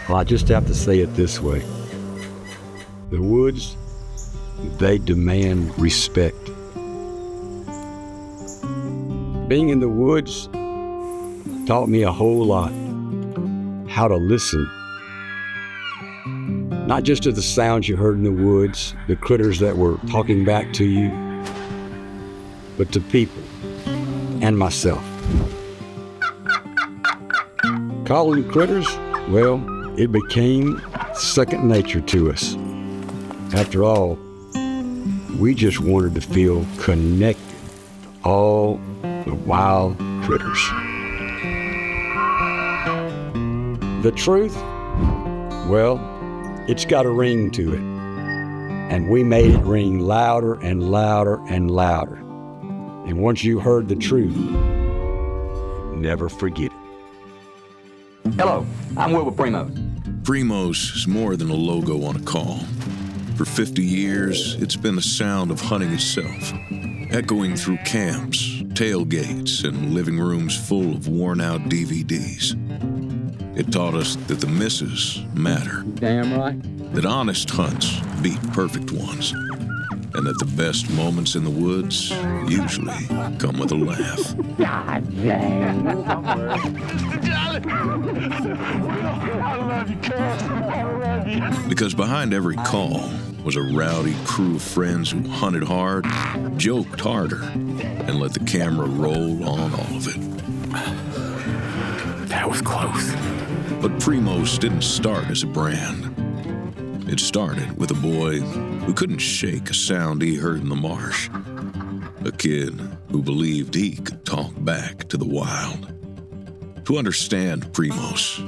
Well, I just have to say it this way. The woods, they demand respect. Being in the woods taught me a whole lot. How to listen. Not just to the sounds you heard in the woods, the critters that were talking back to you, but to people and myself. Calling critters, well, it became second nature to us. After all, we just wanted to feel connected to all the wild critters. The truth, well, it's got a ring to it. And we made it ring louder and louder and louder. And once you heard the truth, never forget it. Hello, I'm Will with Primos. Primos is more than a logo on a call. For 50 years, it's been the sound of hunting itself, echoing through camps, tailgates, and living rooms full of worn-out DVDs. It taught us that the misses matter. Damn right. That honest hunts beat perfect ones. And that the best moments in the woods usually come with a laugh. God dang. Because behind every call was a rowdy crew of friends who hunted hard, joked harder, and let the camera roll on all of it. That was close. But Primos didn't start as a brand. It started with a boy who couldn't shake a sound he heard in the marsh. A kid who believed he could talk back to the wild. To understand Primos,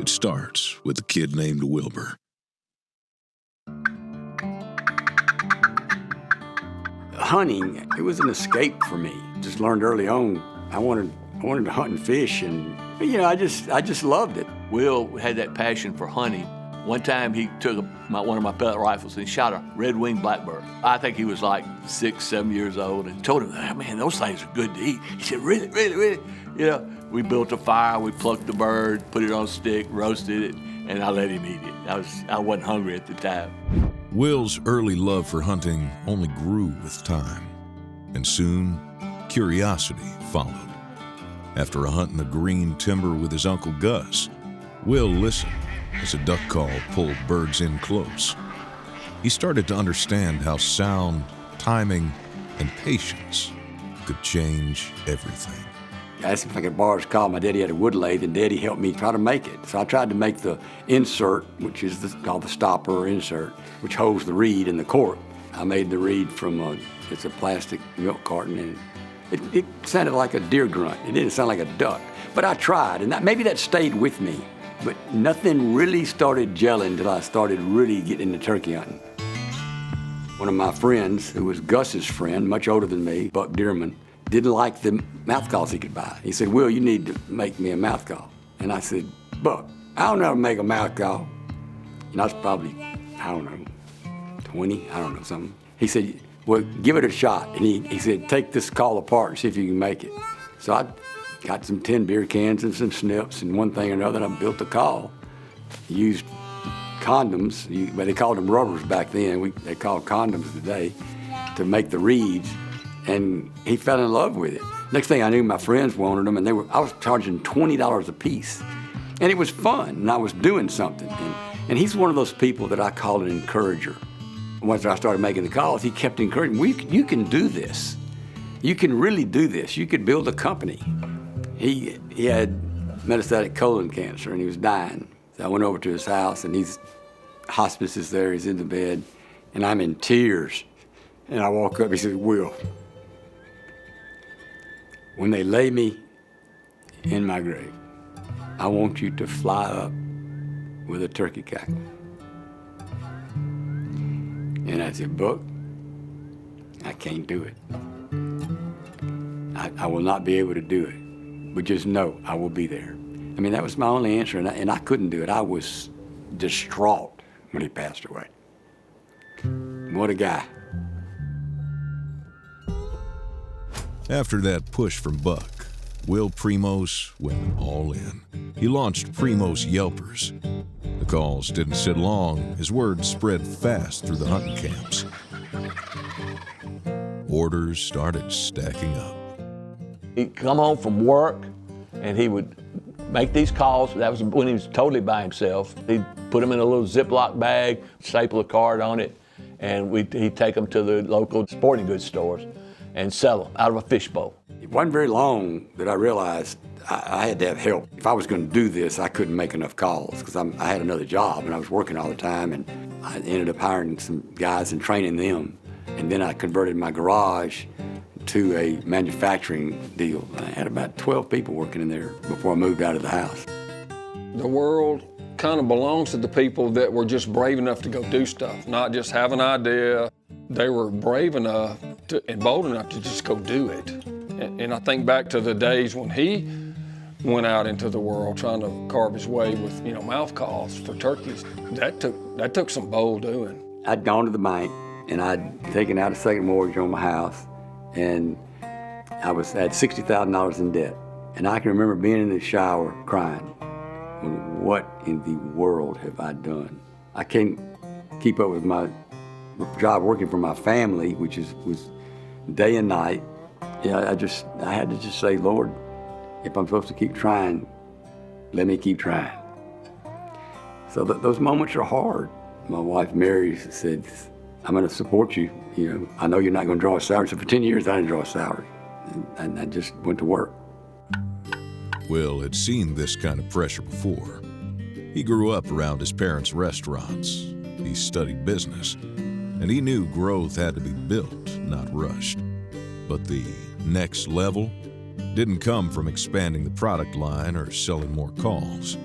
it starts with a kid named Wilbur. Hunting, it was an escape for me. Just learned early on I wanted to hunt and fish, and I just loved it. Will had that passion for hunting. One time he took one of my pellet rifles and he shot a red-winged blackbird. I think he was like 6, 7 years old, and told him, man, those things are good to eat. He said, really, really, really? We built a fire, we plucked the bird, put it on a stick, roasted it, and I let him eat it. I wasn't hungry at the time. Will's early love for hunting only grew with time, and soon curiosity followed. After a hunt in the green timber with his Uncle Gus, Will listened as a duck call pulled birds in close. He started to understand how sound, timing, and patience could change everything. I asked him if I could borrow his call. My daddy had a wood lathe, and Daddy helped me try to make it. So I tried to make the insert, which is called the stopper or insert, which holds the reed in the cork. I made the reed from it's a plastic milk carton, and it sounded like a deer grunt. It didn't sound like a duck. But I tried, and maybe that stayed with me. But nothing really started gelling until I started really getting into turkey hunting. One of my friends, who was Gus's friend, much older than me, Buck Dearman, didn't like the mouth calls he could buy. He said, Will, you need to make me a mouth call. And I said, Buck, I don't know how to make a mouth call. And I was probably, 20, something. He said, well, give it a shot. And he said, take this call apart and see if you can make it. So I got some tin beer cans and some snips and one thing or another, and I built a call. Used condoms, but they called them rubbers back then. They call condoms today, to make the reeds. And he fell in love with it. Next thing I knew, my friends wanted them, and I was charging $20 a piece. And it was fun, and I was doing something. And he's one of those people that I call an encourager. Once I started making the calls, he kept encouraging me, you can do this. You can really do this. You could build a company. He had metastatic colon cancer, and he was dying. So I went over to his house, and hospice is there, he's in the bed, and I'm in tears. And I walk up, he says, Will, when they lay me in my grave, I want you to fly up with a turkey cackle. And I said, Buck, I can't do it. I will not be able to do it, but just know I will be there. I mean, that was my only answer, and I couldn't do it. I was distraught when he passed away. What a guy. After that push from Buck, Will Primos went all in. He launched Primos Yelpers. calls didn't sit long as word spread fast through the hunting camps. Orders started stacking up. He'd come home from work and he would make these calls. That was when he was totally by himself. He'd put them in a little Ziploc bag, staple a card on it, and he'd take them to the local sporting goods stores and sell them out of a fishbowl. It wasn't very long that I realized I had to have help. If I was going to do this, I couldn't make enough calls because I had another job and I was working all the time, and I ended up hiring some guys and training them. And then I converted my garage to a manufacturing deal. I had about 12 people working in there before I moved out of the house. The world kind of belongs to the people that were just brave enough to go do stuff, not just have an idea. They were brave enough and bold enough to just go do it. And I think back to the days when he went out into the world trying to carve his way with, mouth calls for turkeys. That took some bold doing. I'd gone to the bank and I'd taken out a second mortgage on my house, and I had $60,000 in debt. And I can remember being in the shower crying, what in the world have I done? I can't keep up with my job working for my family, which was day and night. I had to just say, Lord, if I'm supposed to keep trying, let me keep trying. So those moments are hard. My wife, Mary, said, I'm going to support you. I know you're not going to draw a salary. So for 10 years, I didn't draw a salary. And I just went to work. Will had seen this kind of pressure before. He grew up around his parents' restaurants. He studied business. And he knew growth had to be built, not rushed. But the next level didn't come from expanding the product line or selling more calls.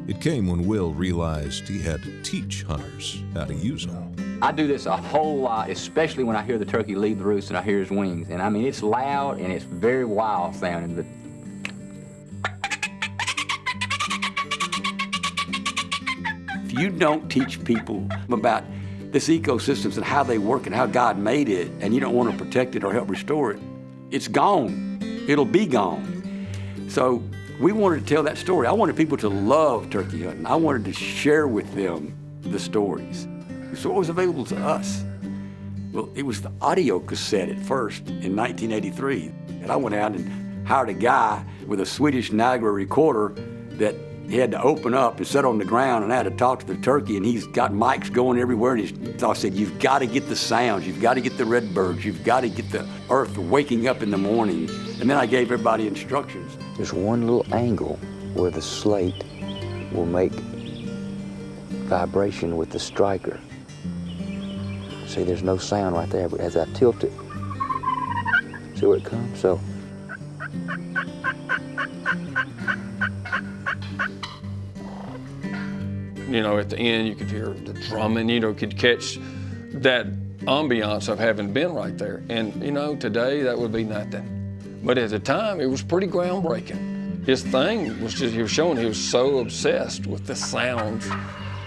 It came when Will realized he had to teach hunters how to use them. I do this a whole lot, especially when I hear the turkey leave the roost and I hear his wings. And I mean, it's loud and it's very wild sounding, but if you don't teach people about this ecosystems and how they work and how God made it, and you don't want to protect it or help restore it, it's gone. It'll be gone. So we wanted to tell that story. I wanted people to love turkey hunting. I wanted to share with them the stories. So what was available to us? Well, it was the audio cassette at first in 1983. And I went out and hired a guy with a Swedish Niagara recorder that he had to open up and sit on the ground, and I had to talk to the turkey, and he's got mics going everywhere. And I said, you've got to get the sounds, you've got to get the red birds, you've got to get the earth waking up in the morning. And then I gave everybody instructions. there's one little angle where the slate will make vibration with the striker. See, there's no sound right there, but as I tilt it, see where it comes? So, you know, at the end you could hear the drumming, you know, could catch that ambiance of having been right there. And, you know, today that would be nothing. But at the time, it was pretty groundbreaking. His thing was just, he was showing he was so obsessed with the sounds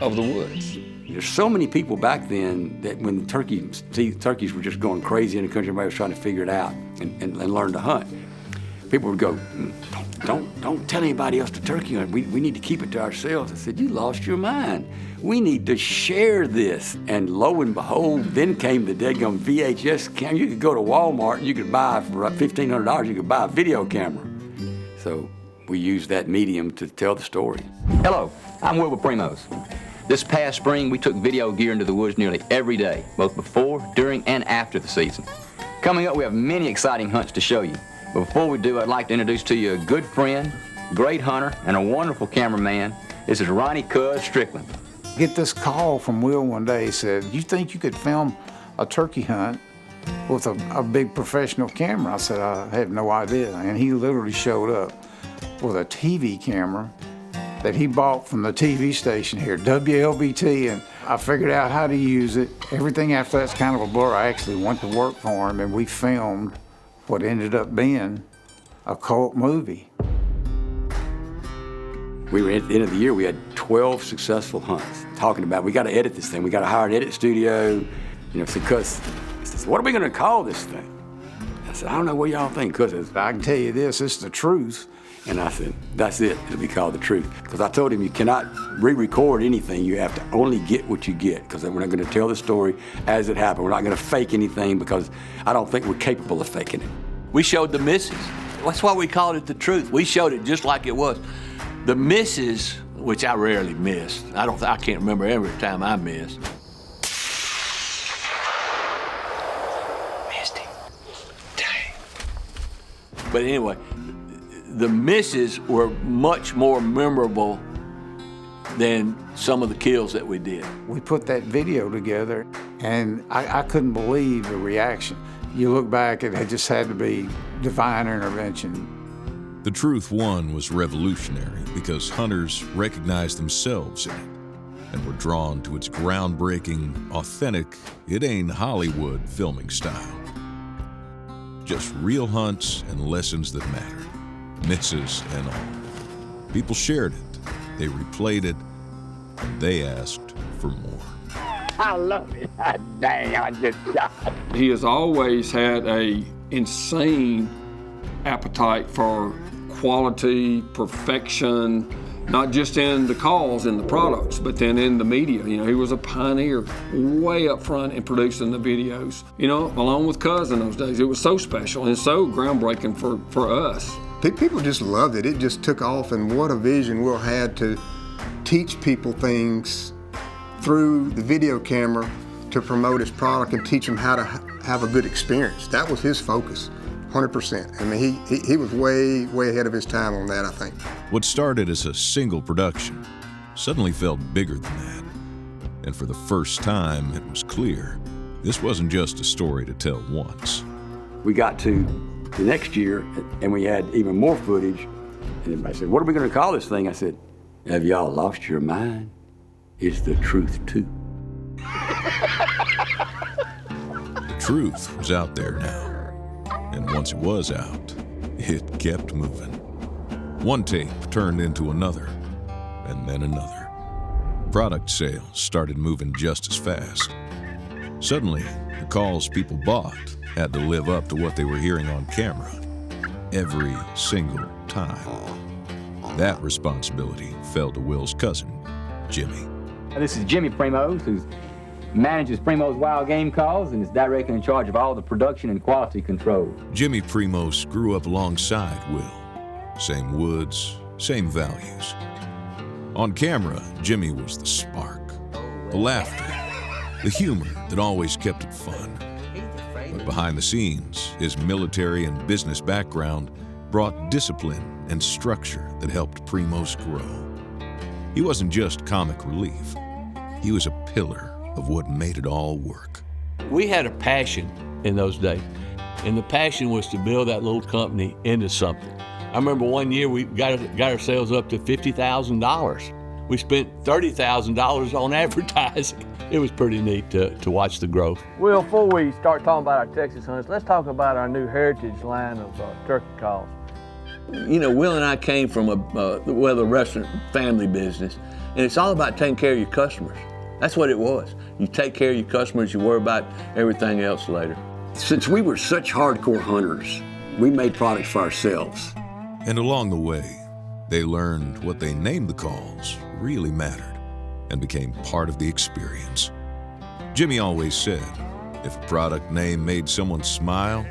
of the woods. There's so many people back then that when the turkeys were just going crazy in the country, everybody was trying to figure it out and learn to hunt. People would go, don't tell anybody else to turkey hunt. We need to keep it to ourselves. I said, you lost your mind. We need to share this. And lo and behold, then came the daggum VHS camera. You could go to Walmart and you could buy, for $1,500, you could buy a video camera. So we used that medium to tell the story. hello, I'm Will with Primos. This past spring, we took video gear into the woods nearly every day, both before, during, and after the season. Coming up, we have many exciting hunts to show you. But before we do, I'd like to introduce to you a good friend, great hunter, and a wonderful cameraman. This is Ronnie Cuz Strickland. Get this call from Will one day. He said, you think you could film a turkey hunt with a big professional camera? I said, I have no idea. And he literally showed up with a TV camera that he bought from the TV station here, WLBT, and I figured out how to use it. Everything after that's kind of a blur. I actually went to work for him, and we filmed what ended up being a cult movie. We were at the end of the year, we had 12 successful hunts, talking about, we got to edit this thing. We got to hire an edit studio. You know, because he says, what are we going to call this thing? I said, I don't know what y'all think, because I can tell you this, it's the truth. And I said, that's it, it'll be called The Truth. Because I told him you cannot re-record anything, you have to only get what you get, because we're not gonna tell the story as it happened. We're not gonna fake anything, because I don't think we're capable of faking it. We showed the misses. That's why we called it The Truth. We showed it just like it was. The misses, which I rarely missed. I can't remember every time I missed. Missed him. Dang. But anyway, the misses were much more memorable than some of the kills that we did. We put that video together, and I couldn't believe the reaction. You look back, it just had to be divine intervention. The Truth One was revolutionary because hunters recognized themselves in it and were drawn to its groundbreaking, authentic, it ain't Hollywood filming style. Just real hunts and lessons that mattered, misses and all. People shared it, they replayed it, and they asked for more. I love it. Dang, I just shot. He has always had a insane appetite for quality, perfection, not just in the calls and the products, but then in the media. You know, he was a pioneer way up front in producing the videos. You know, along with Cuz in those days, it was so special and so groundbreaking for us. People just loved it. It just took off, and what a vision Will had to teach people things through the video camera to promote his product and teach them how to have a good experience. That was his focus, 100%. I mean, he was way ahead of his time on that, I think. What started as a single production suddenly felt bigger than that. And for the first time, it was clear this wasn't just a story to tell once. We got to the next year, and we had even more footage. And everybody said, what are we gonna call this thing? I said, have y'all lost your mind? It's The Truth, too. The Truth was out there now. And once it was out, it kept moving. One tape turned into another, and then another. Product sales started moving just as fast. Suddenly, the calls people bought had to live up to what they were hearing on camera every single time. That responsibility fell to Will's cousin, Jimmy. This is Jimmy Primos, who manages Primos Wild Game Calls and is directly in charge of all the production and quality control. Jimmy Primos grew up alongside Will. Same woods, same values. On camera, Jimmy was the spark, the laughter, the humor that always kept it fun. But behind the scenes, his military and business background brought discipline and structure that helped Primos grow. He wasn't just comic relief. He was a pillar of what made it all work. We had a passion in those days, and the passion was to build that little company into something. I remember one year we got ourselves up to $50,000. We spent $30,000 on advertising. It was pretty neat to watch the growth. Well, before we start talking about our Texas hunts, let's talk about our new heritage line of turkey calls. You know, Will and I came from the restaurant family business, and it's all about taking care of your customers. That's what it was. You take care of your customers, you worry about everything else later. Since we were such hardcore hunters, we made products for ourselves. And along the way, they learned what they named the calls really mattered and became part of the experience. Jimmy always said, if a product name made someone smile,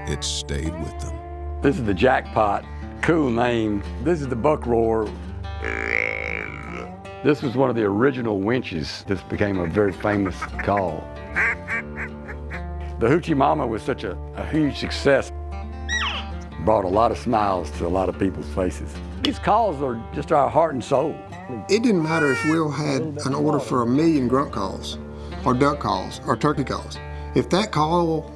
it stayed with them. This is the Jackpot, cool name. This is the Buck Roar. This was one of the original winches. This became a very famous call. The Hoochie Mama was such a huge success. Brought a lot of smiles to a lot of people's faces. These calls are just our heart and soul. It didn't matter if Will had an order for 1 million grunt calls, or duck calls, or turkey calls. If that call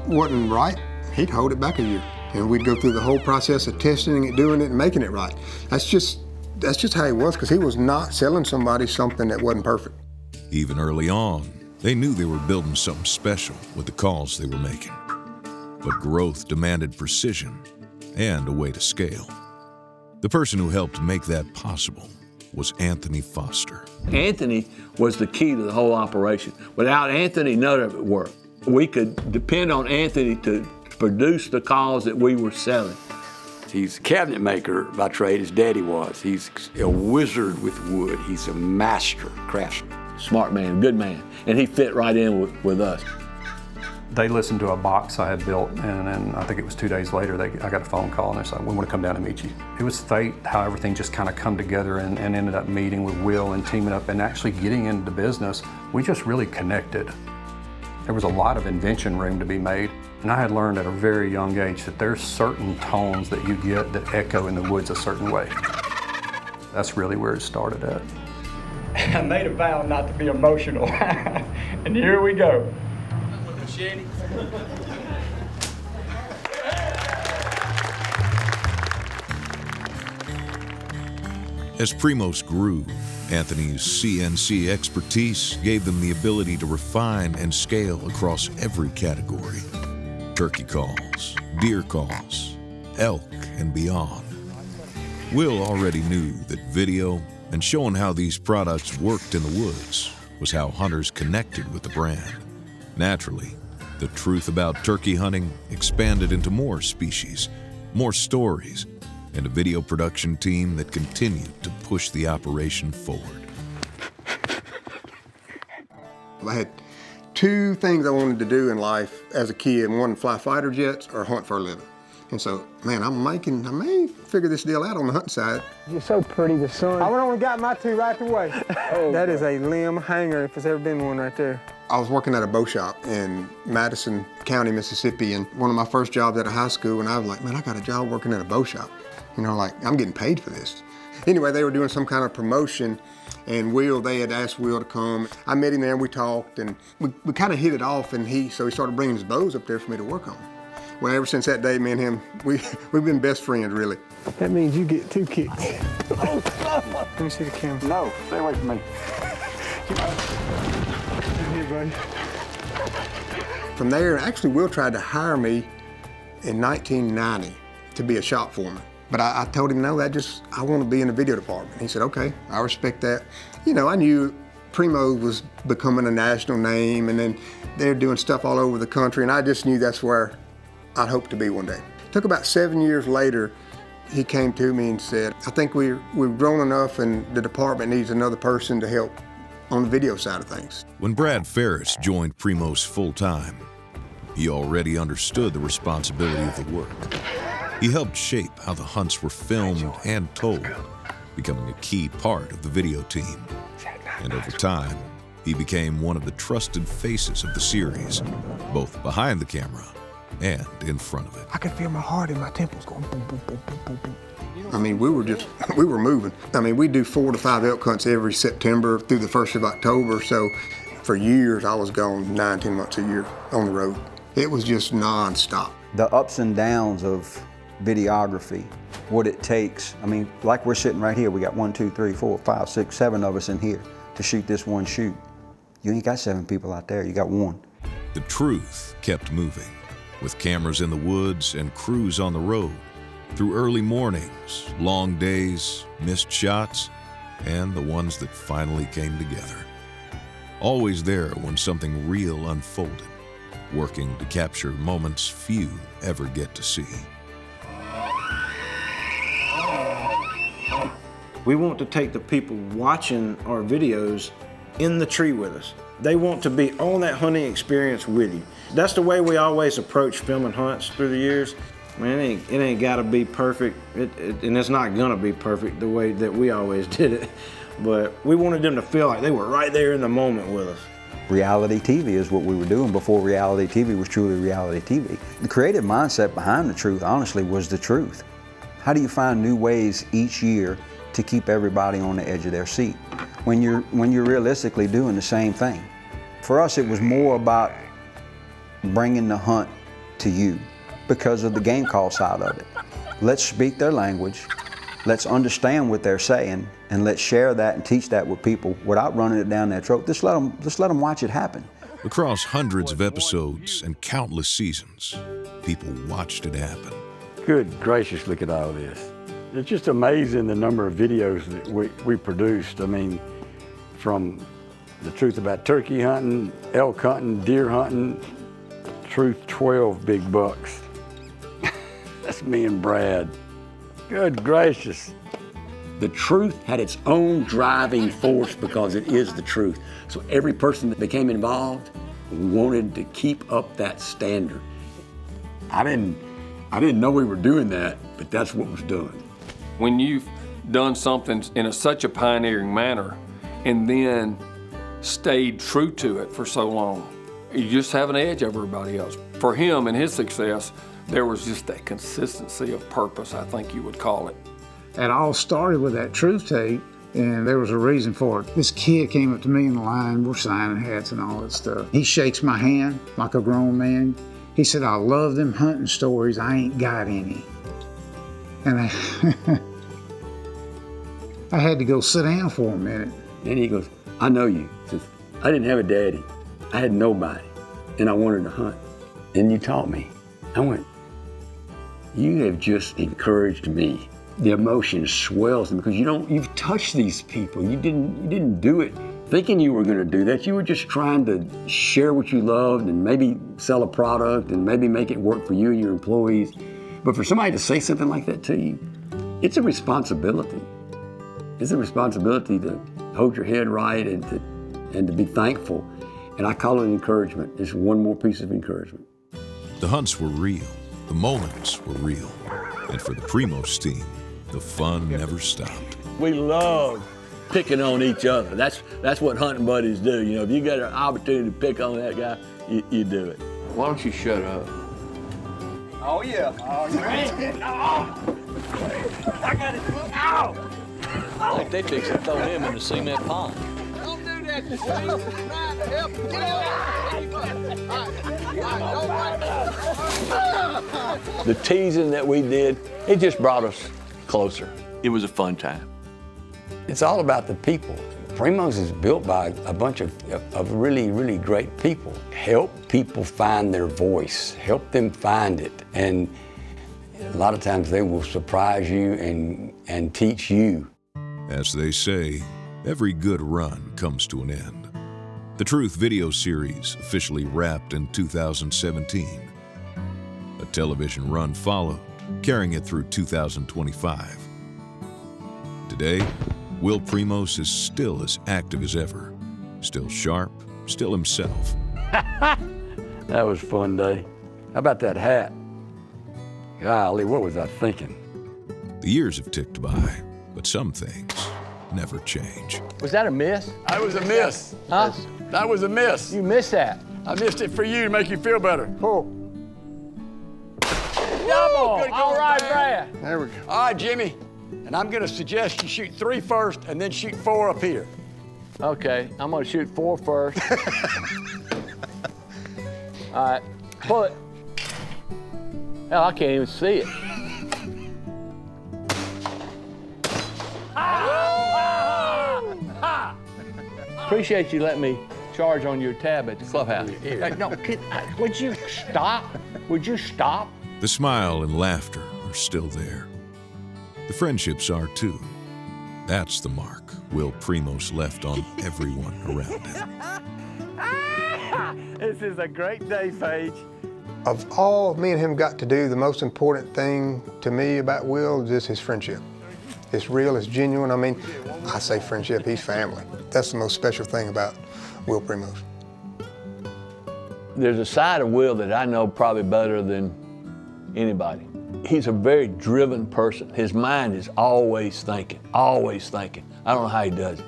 wasn't right, he'd hold it back a year. And we'd go through the whole process of testing it, doing it, and making it right. That's just how he was, because he was not selling somebody something that wasn't perfect. Even early on, they knew they were building something special with the calls they were making. But growth demanded precision and a way to scale. The person who helped make that possible was Anthony Foster. Anthony was the key to the whole operation. Without Anthony, none of it worked. We could depend on Anthony to produce the calls that we were selling. He's a cabinet maker by trade, his daddy was. He's a wizard with wood. He's a master craftsman. Smart man, good man. And he fit right in with us. They listened to a box I had built, and then I think it was 2 days later, I got a phone call, and they said, we want to come down and meet you. It was fate how everything just kind of come together and ended up meeting with Will and teaming up and actually getting into business. We just really connected. There was a lot of invention room to be made, and I had learned at a very young age that there's certain tones that you get that echo in the woods a certain way. That's really where it started at. I made a vow not to be emotional, and here we go. As Primos grew, Anthony's CNC expertise gave them the ability to refine and scale across every category. Turkey calls, deer calls, elk, and beyond. Will already knew that video and showing how these products worked in the woods was how hunters connected with the brand. Naturally, the truth about turkey hunting expanded into more species, more stories, and a video production team that continued to push the operation forward. I had two things I wanted to do in life as a kid. One, fly fighter jets or hunt for a living. And so, man, I may figure this deal out on the hunting side. You're so pretty, the sun. I went on and got my two right away. That is a limb hanger, if there's ever been one right there. I was working at a bow shop in Madison County, Mississippi, and one of my first jobs out of high school, and I was like, man, I got a job working at a bow shop. You know, like, I'm getting paid for this. Anyway, they were doing some kind of promotion, and they had asked Will to come. I met him there, and we talked, and we kind of hit it off, and so he started bringing his bows up there for me to work on. Well, ever since that day, me and him, we've been best friends, really. That means you get 2 kicks. Let me see the camera. No, stay away from me. Here, buddy. From there, actually, Will tried to hire me in 1990 to be a shop foreman. But I told him, no, I want to be in the video department. He said, okay, I respect that. You know, I knew Primos was becoming a national name, and then they're doing stuff all over the country, and I just knew that's where I'd hope to be one day. Took about 7 years later, he came to me and said, I think we've grown enough and the department needs another person to help on the video side of things. When Brad Ferris joined Primos full-time, he already understood the responsibility of the work. He helped shape how the hunts were filmed and told, becoming a key part of the video team. And over time, he became one of the trusted faces of the series, both behind the camera and in front of it. I could feel my heart and my temples going boom, boom, boom, boom, boom, boom. I mean, we were moving. I mean, we do 4 to 5 elk hunts every September through the 1st of October. So for years, I was gone 9, 10 months a year on the road. It was just nonstop. The ups and downs of videography, what it takes. I mean, like we're sitting right here, we got 1, 2, 3, 4, 5, 6, 7 of us in here to shoot this one shoot. You ain't got 7 people out there, you got 1. The truth kept moving, with cameras in the woods and crews on the road, through early mornings, long days, missed shots, and the ones that finally came together. Always there when something real unfolded, working to capture moments few ever get to see. We want to take the people watching our videos in the tree with us. They want to be on that hunting experience with you. That's the way we always approach filming hunts through the years. Man, it ain't gotta be perfect, and it's not gonna be perfect the way that we always did it. But we wanted them to feel like they were right there in the moment with us. Reality TV is what we were doing before reality TV was truly reality TV. The creative mindset behind the truth, honestly, was the truth. How do you find new ways each year to keep everybody on the edge of their seat when you're realistically doing the same thing? For us, it was more about bringing the hunt to you because of the game call side of it. Let's speak their language, let's understand what they're saying, and let's share that and teach that with people without running it down their throat. Just let them watch it happen. Across hundreds of episodes and countless seasons, people watched it happen. Good gracious, look at all this. It's just amazing the number of videos that we produced. I mean, from the truth about turkey hunting, elk hunting, deer hunting, truth 12 big bucks. That's me and Brad. Good gracious. The truth had its own driving force because it is the truth. So every person that became involved wanted to keep up that standard. I didn't know we were doing that, but that's what was done. When you've done something in such a pioneering manner and then stayed true to it for so long, you just have an edge over everybody else. For him and his success, there was just that consistency of purpose, I think you would call it. It all started with that truth tape, and there was a reason for it. This kid came up to me in the line, we're signing hats and all that stuff. He shakes my hand like a grown man. He said, I love them hunting stories, I ain't got any. And I had to go sit down for a minute. And he goes, I know you. He says, I didn't have a daddy. I had nobody, and I wanted to hunt. And you taught me. I went, you have just encouraged me. The emotion swells because you've touched these people. You didn't do it thinking you were going to do that. You were just trying to share what you loved and maybe sell a product and maybe make it work for you and your employees. But for somebody to say something like that to you, it's a responsibility. It's a responsibility to hold your head right and to be thankful. And I call it encouragement. It's one more piece of encouragement. The hunts were real. The moments were real. And for the Primos team, the fun never stopped. We love picking on each other. That's what hunting buddies do. You know, if you get an opportunity to pick on that guy, you do it. Why don't you shut up? Oh, yeah. Oh, yeah. I got it. Ow! I think they fix to throw him in the cement pond. Don't do that, Dwayne. I'm trying to help you. Get out. The teasing that we did, it just brought us closer. It was a fun time. It's all about the people. Primos is built by a bunch of really, really great people. Help people find their voice. Help them find it. And a lot of times they will surprise you and teach you. As they say, every good run comes to an end. The Truth video series officially wrapped in 2017. A television run followed, carrying it through 2025. Today, Will Primos is still as active as ever, still sharp, still himself. That was a fun day. How about that hat? Golly, what was I thinking? The years have ticked by, but some things never change. Was that a miss? That was a miss. Huh? That was a miss. You missed that. I missed it for you to make you feel better. Pull. Double. All right, Brad. There we go. All right, Jimmy. And I'm gonna suggest you shoot 3 first and then shoot 4 up here. Okay, I'm gonna shoot 4 first. All right, pull it. Hell, I can't even see it. Appreciate you letting me charge on your tab at the clubhouse. No, would you stop? Would you stop? The smile and laughter are still there. The friendships are too. That's the mark Will Primos left on everyone around him. This is a great day, Paige. Of all me and him got to do, the most important thing to me about Will is just his friendship. It's real, it's genuine. I mean, I say friendship, he's family. That's the most special thing about Will Primos. There's a side of Will that I know probably better than anybody. He's a very driven person. His mind is always thinking, always thinking. I don't know how he does it.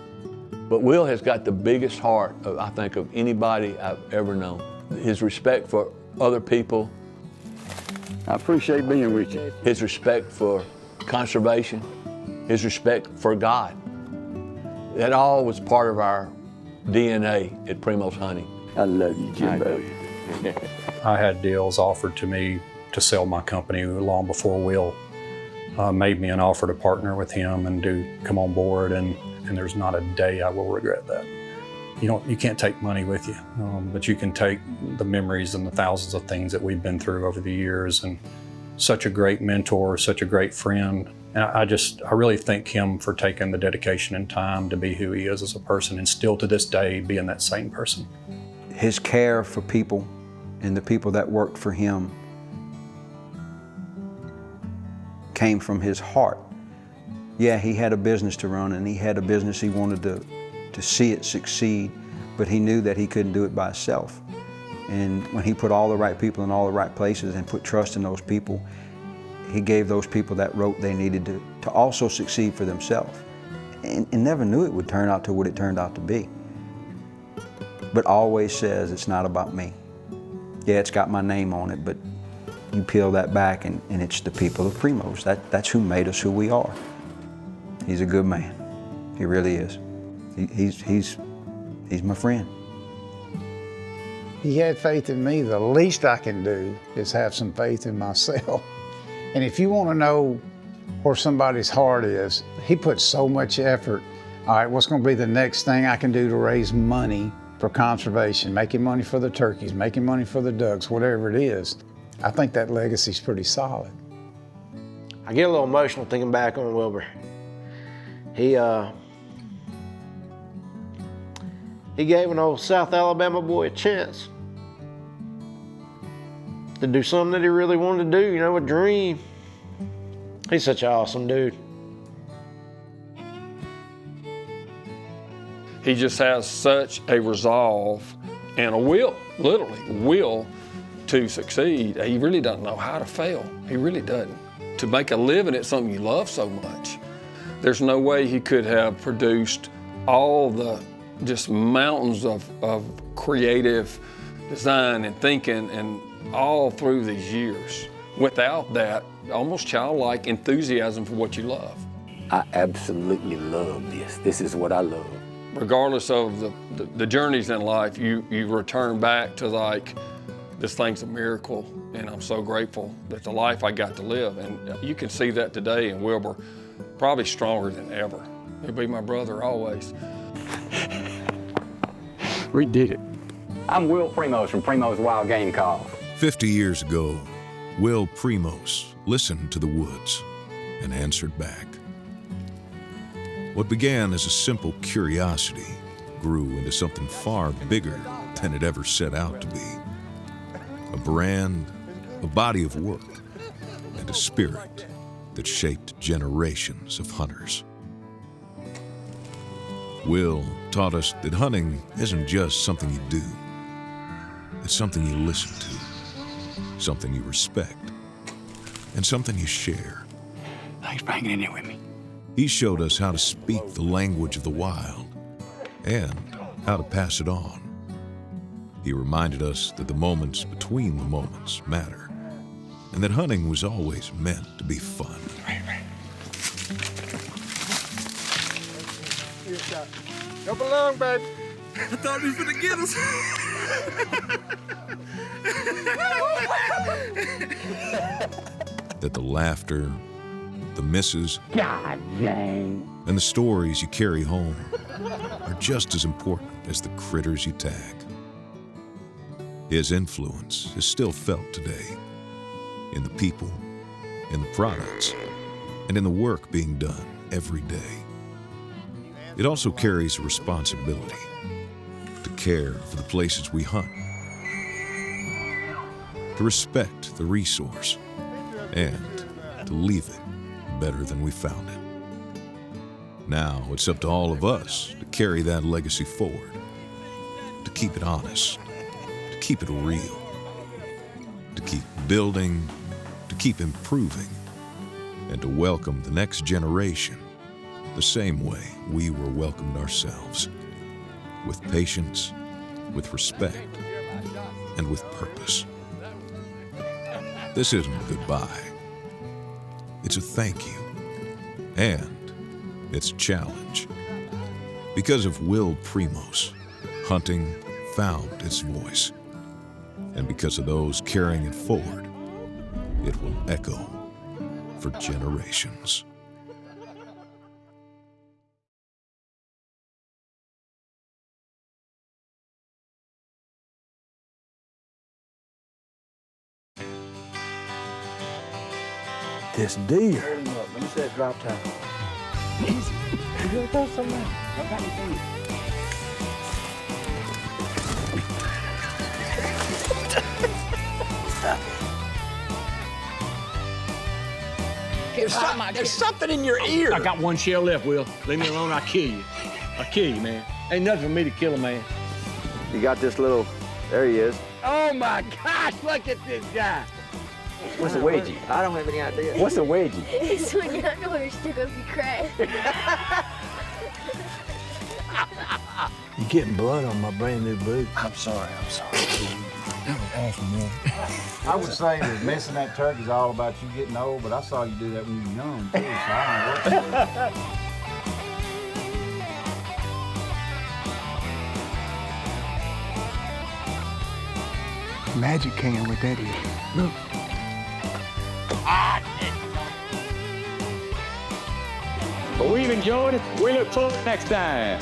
But Will has got the biggest heart, I think, of anybody I've ever known. His respect for other people. I appreciate being with you. His respect for conservation. His respect for God. That all was part of our DNA at Primos Hunting. I love you, Jimbo. I had deals offered to me to sell my company long before Will made me an offer to partner with him and come on board, and there's not a day I will regret that. You can't take money with you, but you can take the memories and the thousands of things that we've been through over the years, and such a great mentor, such a great friend. And I really thank him for taking the dedication and time to be who he is as a person, and still to this day being that same person. His care for people and the people that worked for him came from his heart. Yeah, he had a business to run and he had a business he wanted to see it succeed, but he knew that he couldn't do it by himself. And when he put all the right people in all the right places and put trust in those people, he gave those people that rope they needed to also succeed for themselves. And never knew it would turn out to what it turned out to be. But always says it's not about me. Yeah, it's got my name on it, but you peel that back and it's the people of Primos. That's who made us who we are. He's a good man. He really is. He's my friend. He had faith in me. The least I can do is have some faith in myself. And if you want to know where somebody's heart is, he puts so much effort. All right, what's going to be the next thing I can do to raise money for conservation, making money for the turkeys, making money for the ducks, whatever it is. I think that legacy's pretty solid. I get a little emotional thinking back on Wilbur. He gave an old South Alabama boy a chance to do something that he really wanted to do, you know, a dream. He's such an awesome dude. He just has such a resolve and a will, literally, will to succeed. He really doesn't know how to fail. He really doesn't. To make a living at something you love so much, there's no way he could have produced all the just mountains of creative design and thinking and all through these years without that almost childlike enthusiasm for what you love. I absolutely love this. This is what I love. Regardless of the journeys in life, you return back to like, this thing's a miracle, and I'm so grateful that the life I got to live. And you can see that today in Wilbur, probably stronger than ever. He'll be my brother always. We did it. I'm Will Primos from Primos Wild Game Calls. 50 years ago, Will Primos listened to the woods and answered back. What began as a simple curiosity grew into something far bigger than it ever set out to be. A brand, a body of work, and a spirit that shaped generations of hunters. Will taught us that hunting isn't just something you do. It's something you listen to, something you respect, and something you share. Thanks for hanging in there with me. He showed us how to speak the language of the wild and how to pass it on. He reminded us that the moments between the moments matter, and that hunting was always meant to be fun. Come along, baby. I thought he was gonna get us. That the laughter, the misses, God dang, and the stories you carry home are just as important as the critters you tag. His influence is still felt today in the people, in the products, and in the work being done every day. It also carries a responsibility to care for the places we hunt, to respect the resource, and to leave it better than we found it. Now it's up to all of us to carry that legacy forward, to keep it honest, to keep it real, to keep building, to keep improving, and to welcome the next generation the same way we were welcomed ourselves, with patience, with respect, and with purpose. This isn't a goodbye. It's a thank you, and it's a challenge. Because of Will Primos, hunting found its voice. And because of those carrying it forward, it will echo for generations. This deer. Let me say drop time. Easy. You gonna throw something out? There's something in your ear. I got one shell left, Will. Leave me alone, I'll kill you. I'll kill you, man. Ain't nothing for me to kill a man. You got this little, there he is. Oh my gosh, look at this guy. What's a wedgie? I don't have any idea. What's a wedgie? It's when your underwear stuck up your crack. You're getting blood on my brand new boot. I'm sorry. That was awesome, man. I would say that missing that turkey is all about you getting old, but I saw you do that when you were young, too, so I don't know what to do. Magic can with that is. Look. But we've enjoyed it. We look forward to next time.